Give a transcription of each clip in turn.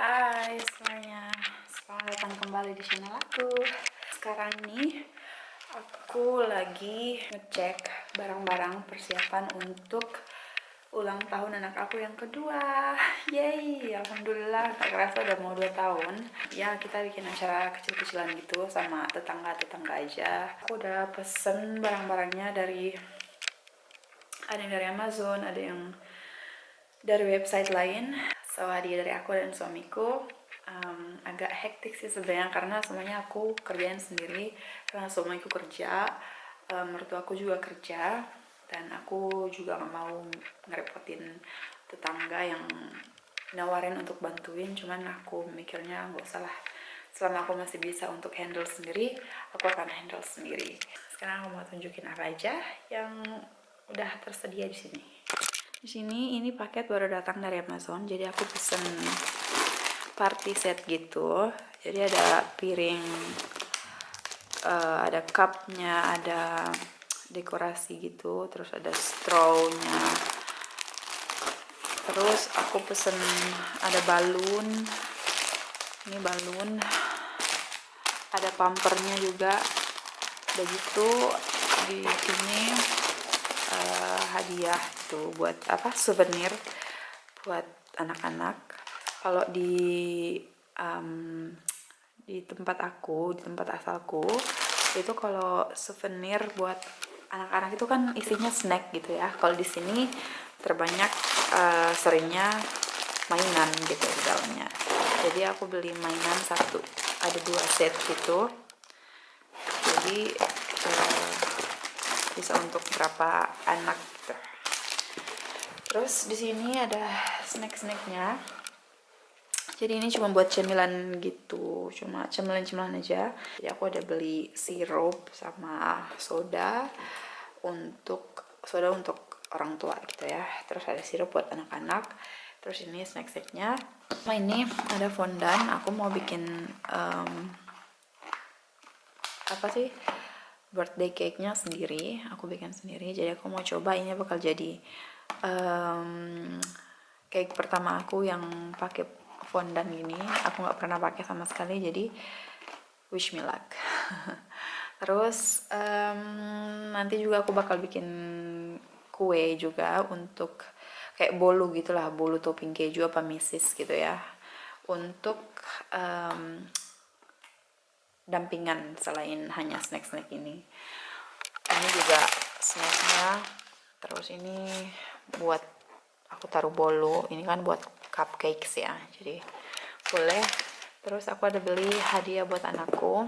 Hai semuanya, selamat datang kembali di channel aku. Sekarang nih aku lagi ngecek barang-barang persiapan untuk ulang tahun anak aku yang kedua. Yeay, alhamdulillah tak kerasa udah mau 2 tahun. Ya kita bikin acara kecil-kecilan gitu sama tetangga-tetangga aja. Aku udah pesen barang-barangnya ada yang dari Amazon, ada yang dari website lain. So hadiah dari aku dan suamiku. Agak hektik sih sebenarnya karena semuanya aku kerjain sendiri karena suamiku kerja, mertua aku juga kerja, dan aku juga gak mau ngerepotin tetangga yang nawarin untuk bantuin. Cuman aku mikirnya gak usah lah, selama aku masih bisa untuk handle sendiri, aku akan handle sendiri. Sekarang aku mau tunjukin apa aja yang udah tersedia di sini. Di sini ini paket baru datang dari Amazon, jadi aku pesen party set gitu. Jadi ada piring, ada cupnya, ada dekorasi gitu, terus ada strawnya. Terus aku pesen ada balon, ini balon, ada pampernya juga. Udah gitu di sini hadiah tuh buat souvenir buat anak-anak. Kalau di tempat asalku itu kalau souvenir buat anak-anak itu kan isinya snack gitu ya. Kalau di sini terbanyak seringnya mainan gitu di dalamnya. Jadi aku beli mainan satu, ada 2 set gitu. Jadi bisa untuk berapa anak gitu. Terus di sini ada snack-snacknya. Jadi ini cuma buat cemilan gitu, cuma cemilan-cemilan aja. Jadi aku ada beli sirup sama soda untuk orang tua gitu ya. Terus ada sirup buat anak-anak. Terus ini snack-snacknya. Nah ini ada fondant. Aku mau bikin birthday cake-nya sendiri. Aku bikin sendiri. Jadi aku mau coba, ini bakal jadi cake pertama aku yang pakai fondant ini. Aku nggak pernah pakai sama sekali, jadi wish me luck. Terus nanti juga aku bakal bikin kue juga untuk kayak bolu gitulah, bolu topping keju apa misis gitu ya, untuk dampingan selain hanya snack-snack ini. Ini juga snacknya. Terus ini buat aku taruh bolu, ini kan buat cupcakes ya, jadi boleh. Terus aku ada beli hadiah buat anakku.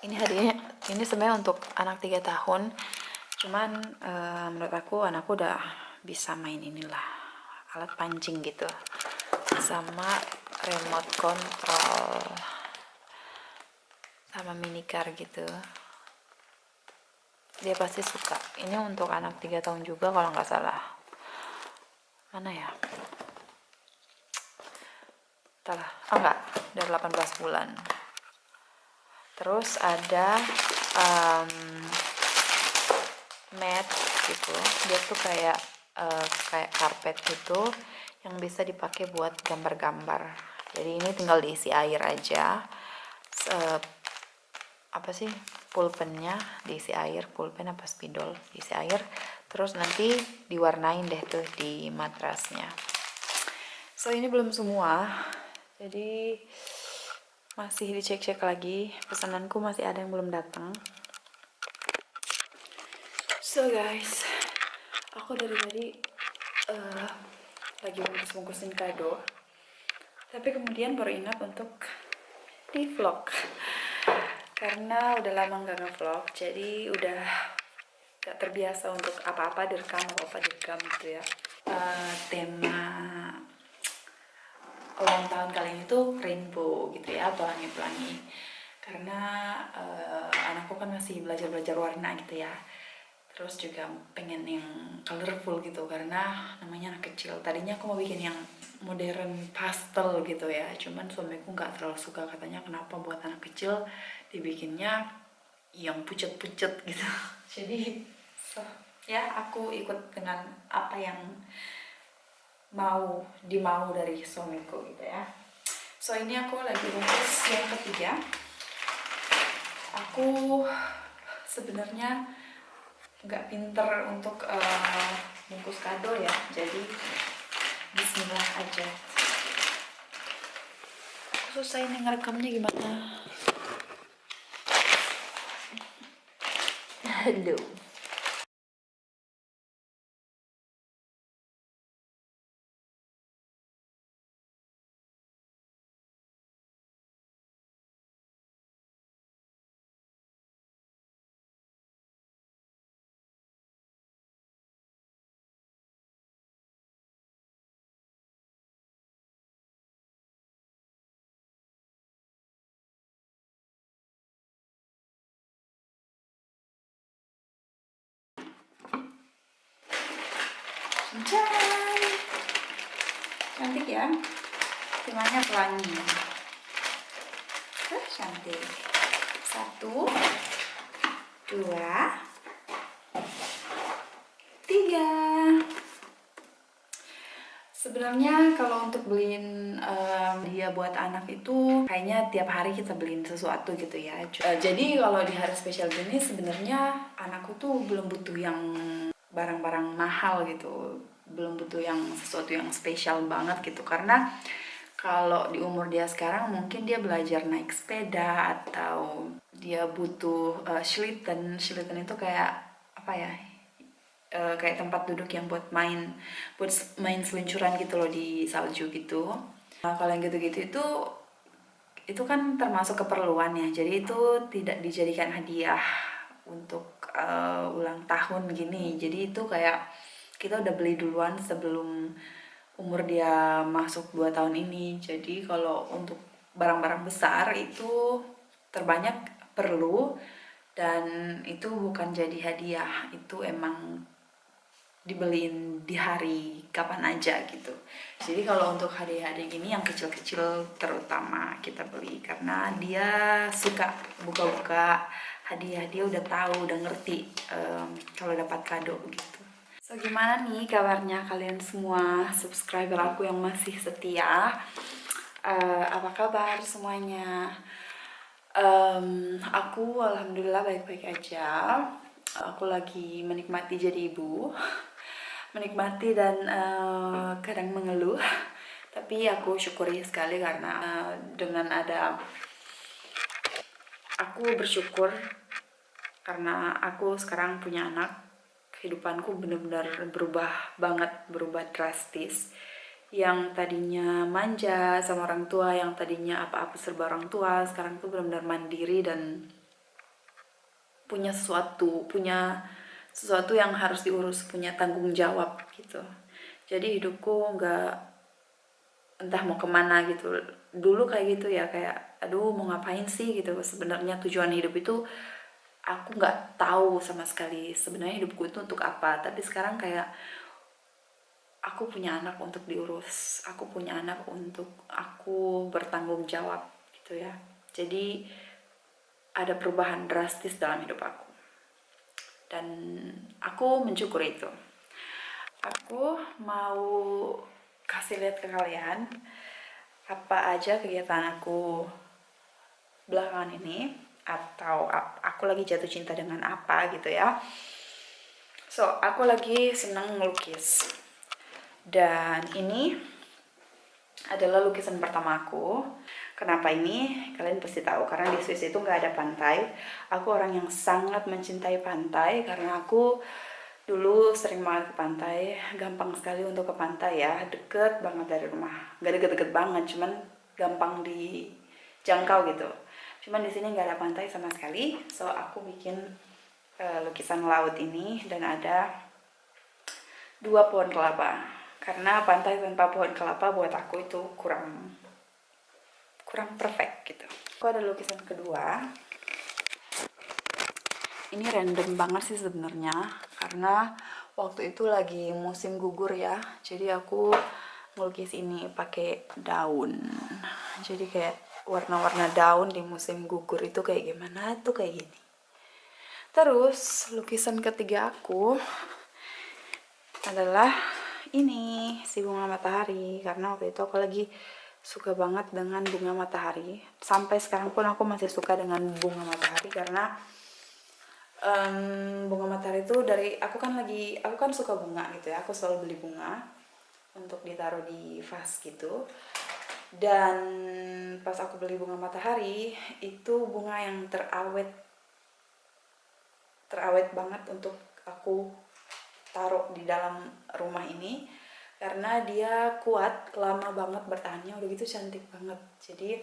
Ini hadiahnya, ini sebenarnya untuk anak 3 tahun, cuman menurut aku anakku udah bisa main inilah, alat pancing gitu, sama remote control, sama mini car gitu. Dia pasti suka. Ini untuk anak 3 tahun juga kalau nggak salah. Mana ya? Entahlah. Oh enggak, dari 18 bulan. Terus ada mat gitu. Dia tuh kayak karpet gitu yang bisa dipakai buat gambar-gambar. Jadi ini tinggal diisi air aja. Pulpennya diisi air, pulpen apa spidol diisi air, terus nanti diwarnain deh tuh di matrasnya. So ini belum semua, jadi masih dicek-cek lagi, pesananku masih ada yang belum datang. So guys, aku dari tadi lagi bungkus-bungkusin kado, tapi kemudian baru ingat untuk di vlog karena udah lama nggak nge-vlog, jadi udah gak terbiasa untuk apa-apa direkam gitu ya. Tema ulang tahun kali ini tuh rainbow gitu ya, pelangi-pelangi, karena anakku kan masih belajar warna gitu ya. Terus juga pengen yang colorful gitu karena namanya anak kecil. Tadinya aku mau bikin yang modern pastel gitu ya, cuman suamiku nggak terlalu suka, katanya kenapa buat anak kecil dibikinnya yang pucet-pucet gitu. Jadi ya aku ikut dengan apa yang dimau dari suamiku gitu ya. So ini aku lagi lukis yang ketiga. Aku sebenarnya nggak pinter untuk bungkus kado ya, jadi bismillah aja. Aku susah ini ngerekamnya gimana. Aduh. Cincang. Cantik ya. Timahnya pelangi. Cantik. 1, 2, 3. Sebenarnya kalau untuk beliin dia buat anak itu kayaknya tiap hari kita beliin sesuatu gitu ya. Jadi kalau di hari spesial gini sebenarnya anakku tuh belum butuh yang barang-barang mahal gitu, belum butuh yang sesuatu yang spesial banget gitu, karena kalau di umur dia sekarang mungkin dia belajar naik sepeda atau dia butuh Schlitten itu kayak apa ya, kayak tempat duduk yang buat main seluncuran gitu loh di salju gitu. Nah, kalau yang gitu-gitu itu kan termasuk keperluan ya, jadi itu tidak dijadikan hadiah untuk ulang tahun gini. Jadi itu kayak kita udah beli duluan sebelum umur dia masuk 2 tahun ini. Jadi kalau untuk barang-barang besar itu terbanyak perlu, dan itu bukan jadi hadiah, itu emang dibeliin di hari kapan aja gitu. Jadi kalau untuk hari-hari gini yang kecil-kecil terutama kita beli, karena dia suka buka-buka hadiah, dia udah tahu, udah ngerti kalau dapat kado gitu. So gimana nih kabarnya kalian semua subscriber aku yang masih setia? Apa kabar semuanya? Aku alhamdulillah baik-baik aja. Aku lagi menikmati jadi ibu, menikmati dan kadang mengeluh. Tapi aku syukuri sekali karena dengan ada, aku bersyukur karena aku sekarang punya anak. Kehidupanku benar-benar berubah banget, berubah drastis. Yang tadinya manja sama orang tua, yang tadinya apa-apa serba orang tua, sekarang tuh benar-benar mandiri dan punya sesuatu yang harus diurus, punya tanggung jawab gitu. Jadi hidupku nggak entah mau kemana gitu. Dulu kayak gitu ya, kayak aduh mau ngapain sih gitu. Sebenarnya tujuan hidup itu aku nggak tahu sama sekali sebenarnya hidupku itu untuk apa. Tapi sekarang kayak aku punya anak untuk diurus, aku punya anak untuk aku bertanggung jawab gitu ya. Jadi ada perubahan drastis dalam hidup aku, dan aku mensyukuri itu. Aku mau kasih lihat ke kalian apa aja kegiatan aku belakangan ini, atau aku lagi jatuh cinta dengan apa gitu ya. So aku lagi senang ngelukis, dan ini adalah lukisan pertama aku. Kenapa ini? Kalian pasti tahu, karena di Swiss itu nggak ada pantai. Aku orang yang sangat mencintai pantai, karena aku dulu sering banget ke pantai. Gampang sekali untuk ke pantai ya, deket banget dari rumah. Nggak deket-deket banget, cuman gampang dijangkau gitu. Cuman di sini nggak ada pantai sama sekali, so aku bikin lukisan laut ini, dan ada 2 pohon kelapa. Karena pantai tanpa pohon kelapa buat aku itu kurang perfect gitu. Aku ada lukisan kedua. Ini random banget sih sebenarnya, karena waktu itu lagi musim gugur ya. Jadi aku ngelukis ini pakai daun. Jadi kayak warna-warna daun di musim gugur itu kayak gimana tuh, kayak gini. Terus lukisan ketiga aku adalah ini si bunga matahari, karena waktu itu aku lagi suka banget dengan bunga matahari. Sampai sekarang pun aku masih suka dengan bunga matahari karena bunga matahari itu dari aku kan suka bunga gitu ya. Aku selalu beli bunga untuk ditaruh di vas gitu. Dan pas aku beli bunga matahari itu bunga yang terawet banget untuk aku taruh di dalam rumah ini karena dia kuat, lama banget bertahannya, udah gitu cantik banget. Jadi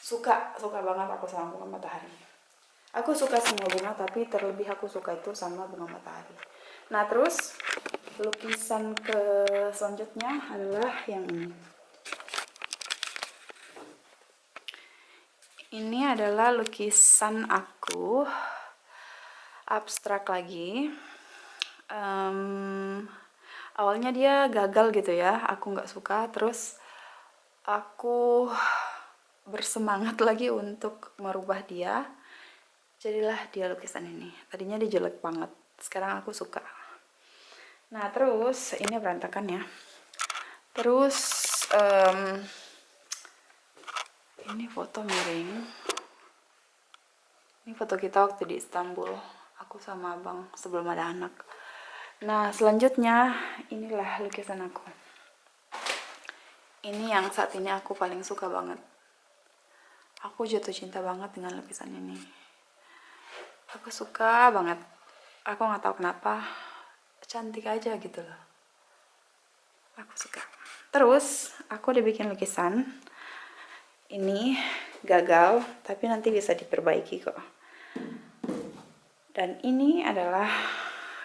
suka banget aku sama bunga matahari. Aku suka semua bunga, tapi terlebih aku suka itu sama bunga matahari. Nah, terus lukisan ke selanjutnya adalah yang ini. Ini adalah lukisan aku, abstrak lagi. Awalnya dia gagal gitu ya, aku nggak suka. Terus aku bersemangat lagi untuk merubah dia. Jadilah dia lukisan ini. Tadinya dia jelek banget, sekarang aku suka. Nah, terus ini berantakan ya. Terus ini foto miring. Ini foto kita waktu di Istanbul, aku sama abang sebelum ada anak. Nah, selanjutnya inilah lukisan aku. Ini yang saat ini aku paling suka banget. Aku jatuh cinta banget dengan lukisan ini. Aku suka banget. Aku nggak tahu kenapa, cantik aja gitu loh. Aku suka. Terus aku udah bikin lukisan. Ini gagal, tapi nanti bisa diperbaiki kok. Dan ini adalah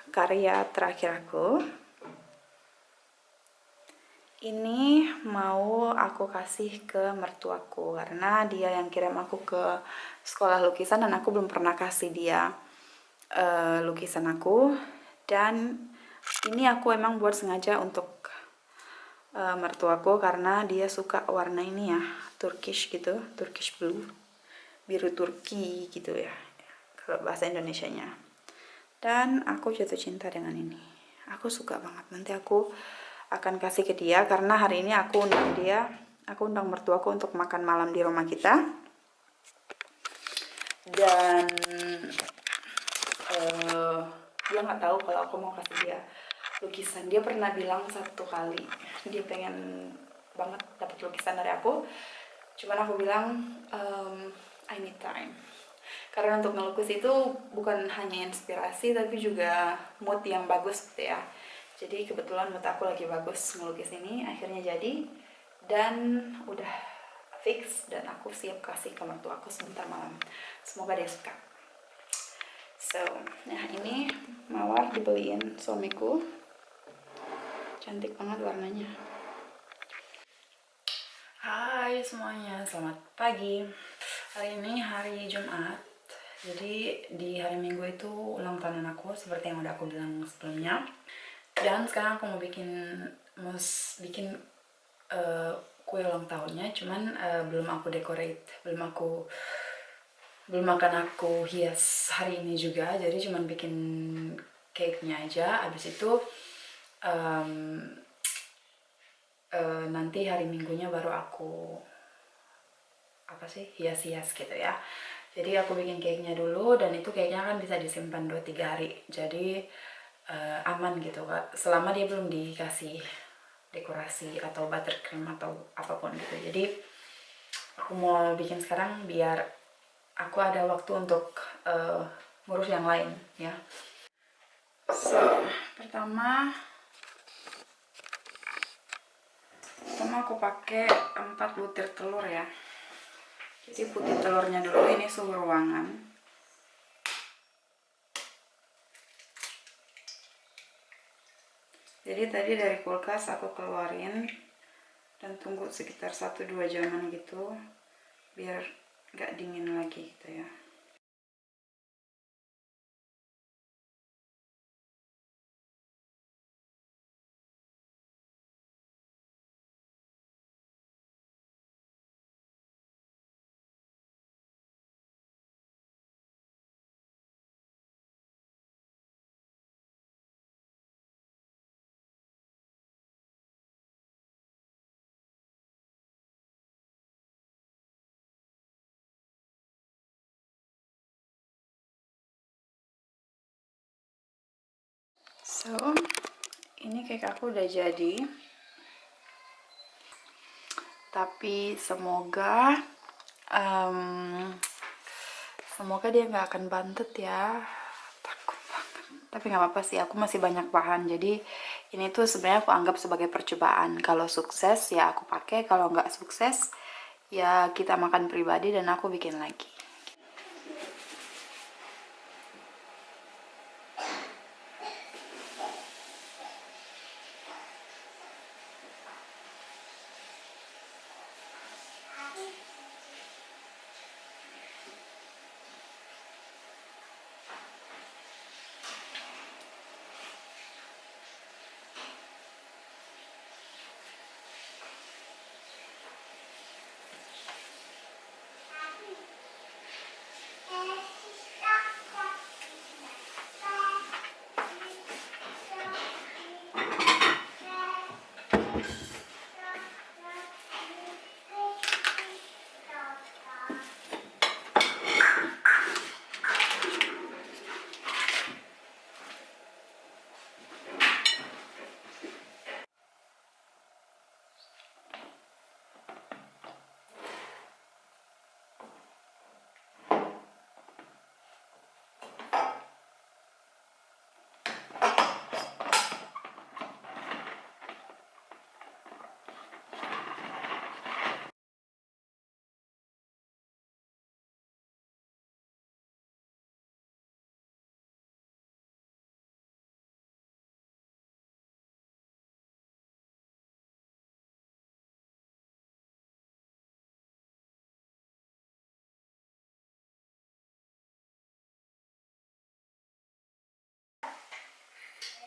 karya terakhir aku. Ini mau aku kasih ke mertuaku karena dia yang kirim aku ke sekolah lukisan dan aku belum pernah kasih dia lukisan aku. Dan ini aku emang buat sengaja untuk mertuaku karena dia suka warna ini ya, Turkish gitu, Turkish blue, biru Turki gitu ya kalau bahasa Indonesianya. Dan aku jatuh cinta dengan ini, aku suka banget. Nanti aku akan kasih ke dia karena hari ini aku undang mertuaku untuk makan malam di rumah kita. Dan dia nggak tahu kalau aku mau kasih dia lukisan. Dia pernah bilang satu kali dia pengen banget dapat lukisan dari aku, cuman aku bilang I need time, karena untuk ngelukis itu bukan hanya inspirasi tapi juga mood yang bagus gitu ya. Jadi kebetulan mood aku lagi bagus ngelukis ini, akhirnya jadi dan udah fix dan aku siap kasih ke mertua aku sebentar malam. Semoga dia suka. So, nah ini mawar dibeliin suamiku, cantik banget warnanya. Hai semuanya, selamat pagi. Hari ini hari Jumat, jadi di hari Minggu itu ulang tahun aku seperti yang udah aku bilang sebelumnya. Dan sekarang aku mau bikin kue ulang tahunnya, cuman belum aku decorate, belum akan aku hias hari ini juga. Jadi cuman bikin cake-nya aja. Abis itu nanti hari Minggunya baru aku hias-hias gitu ya. Jadi aku bikin cake-nya dulu, dan itu cake-nya kan bisa disimpan 2-3 hari. Jadi aman gitu Kak, selama dia belum dikasih dekorasi atau buttercream atau apapun gitu. Jadi aku mau bikin sekarang biar aku ada waktu untuk ngurus yang lain ya. So, pertama aku pakai 4 butir telur ya. Jadi putih telurnya dulu, ini suhu ruangan. Jadi tadi dari kulkas aku keluarin dan tunggu sekitar 1-2 jaman gitu biar gak dingin lagi gitu ya. So, ini cake aku udah jadi. Tapi semoga dia nggak akan bantet ya. Takut banget. Tapi nggak apa-apa sih, aku masih banyak bahan. Jadi ini tuh sebenarnya aku anggap sebagai percobaan. Kalau sukses ya aku pakai, kalau nggak sukses ya kita makan pribadi dan aku bikin lagi.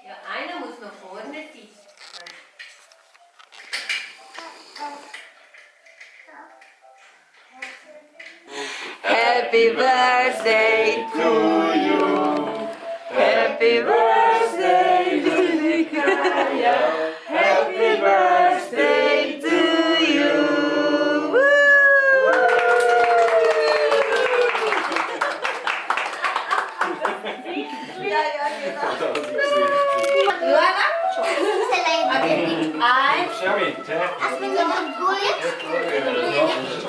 Ja, einer muss noch vorne sitzen. Happy birthday to you. Happy birthday to Nikaya. Happy birthday to you. Als we niet goed gooien,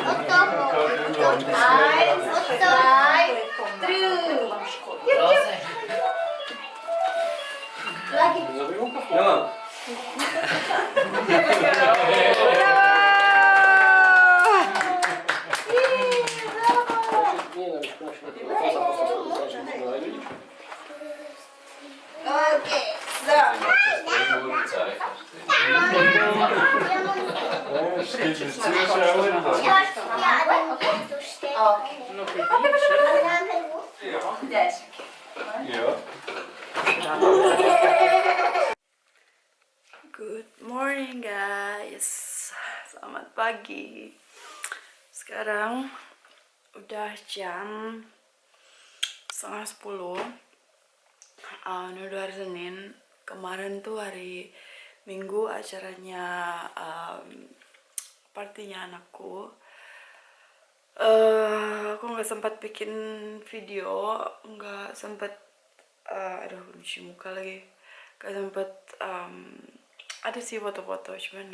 Otto, Good morning guys, selamat pagi. Sekarang udah jam 9:30. Ini udah hari Senin. Kemarin tuh hari Minggu acaranya partinya anakku. Aku nggak sempat bikin video, nggak sempat aduh kunci muka lagi, nggak sempat ada sih foto-foto cuman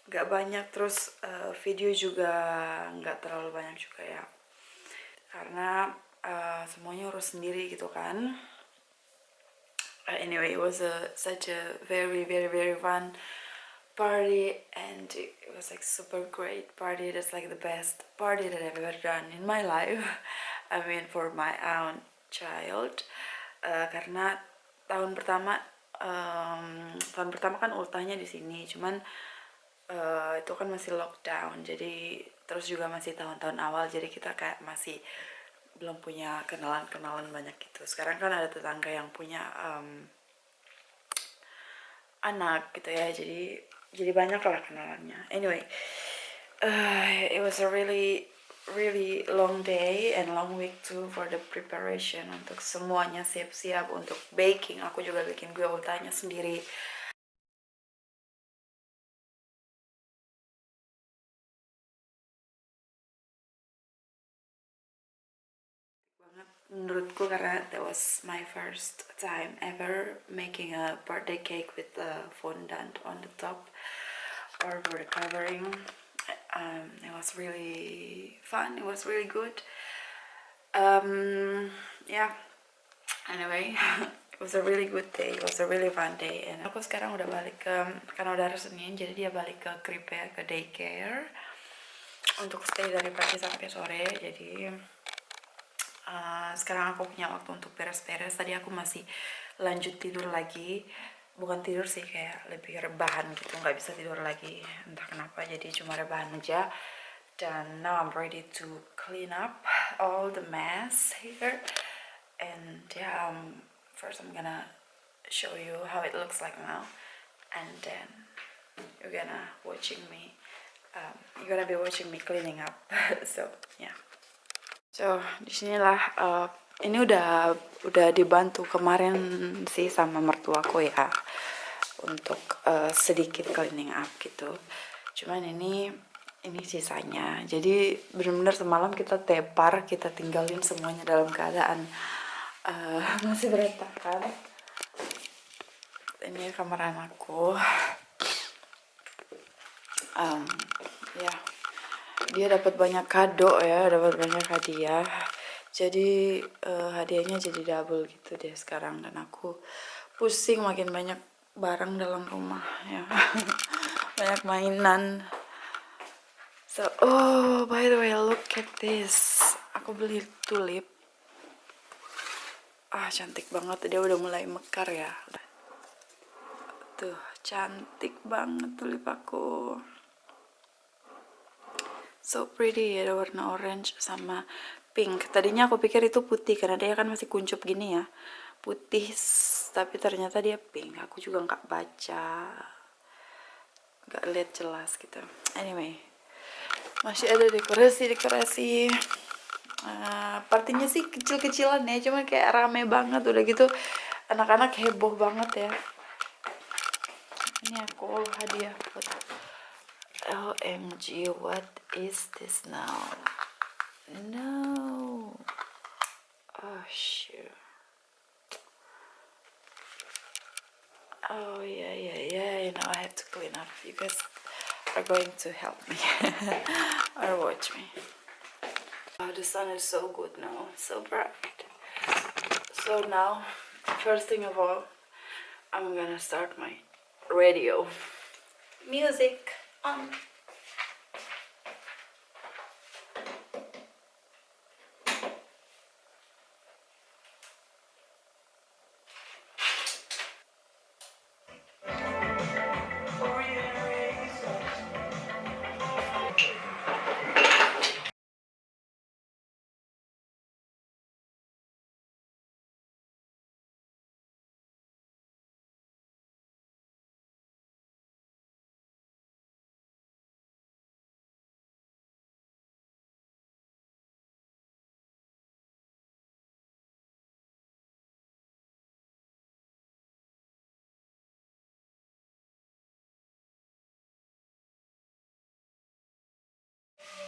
nggak banyak, terus video juga nggak terlalu banyak juga ya karena semuanya urus sendiri gitu kan. Anyway, it was such a very very very fun party and it was like super great party. That's like the best party that I've ever done in my life. I mean for my own child. Karena tahun pertama kan ultahnya di sini, cuman itu kan masih lockdown, jadi terus juga masih tahun-tahun awal, jadi kita kayak masih belum punya kenalan banyak gitu. Sekarang kan ada tetangga yang punya anak gitu ya, jadi banyak lah kenalannya. Anyway, it was a really long day and long week too for the preparation, untuk semuanya siap-siap untuk baking. Aku juga bikin gue ultahnya sendiri. Banget menurutku, karena that was my first time ever making a birthday cake with a fondant on the top or for the covering. It was really fun, it was really good. Yeah, anyway, it was a really good day, it was a really fun day. And aku sekarang udah balik ke, karena udah hari Senin, jadi dia balik ke crib ya, ke daycare untuk stay dari pagi sampai sore. Jadi sekarang aku punya waktu untuk beres-beres. Tadi aku masih lanjut tidur lagi, bukan tidur sih, kayak lebih rebahan gitu, nggak bisa tidur lagi entah kenapa, jadi cuma rebahan aja. Dan now I'm ready to clean up all the mess here. And yeah, first I'm gonna show you how it looks like now, and then you're gonna be watching me cleaning up. So yeah. So disinilah ini udah dibantu kemarin sih sama mertuaku ya untuk sedikit cleaning up gitu. Cuman ini sisanya. Jadi benar-benar semalam kita tepar, kita tinggalin semuanya dalam keadaan masih berantakan. Ini kamar anakku. Ya, dia dapat banyak kado ya, dapat banyak hadiah. Jadi hadiahnya jadi double gitu deh sekarang, dan aku pusing, makin banyak barang dalam rumah ya. Banyak mainan. So, oh by the way, look at this. Aku beli tulip. Cantik banget, dia udah mulai mekar ya. Tuh, cantik banget tulip aku. So pretty, ada warna orange sama pink. Tadinya aku pikir itu putih karena dia kan masih kuncup gini ya, putih, tapi ternyata dia pink. Aku juga nggak baca, nggak lihat jelas gitu. Anyway, masih ada dekorasi. Partinya sih kecil-kecilan ya, cuma kayak rame banget. Udah gitu anak-anak heboh banget ya. Ini aku hadiah buat OMG, what is this now? No. Oh shoot. Oh yeah. Now I have to clean up. You guys are going to help me or watch me. Oh, the sun is so good now, so bright. So now, first thing of all, I'm gonna start my radio. Music on.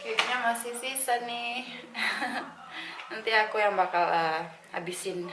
Cake-nya masih sisa nih. Nanti aku yang bakal habisin.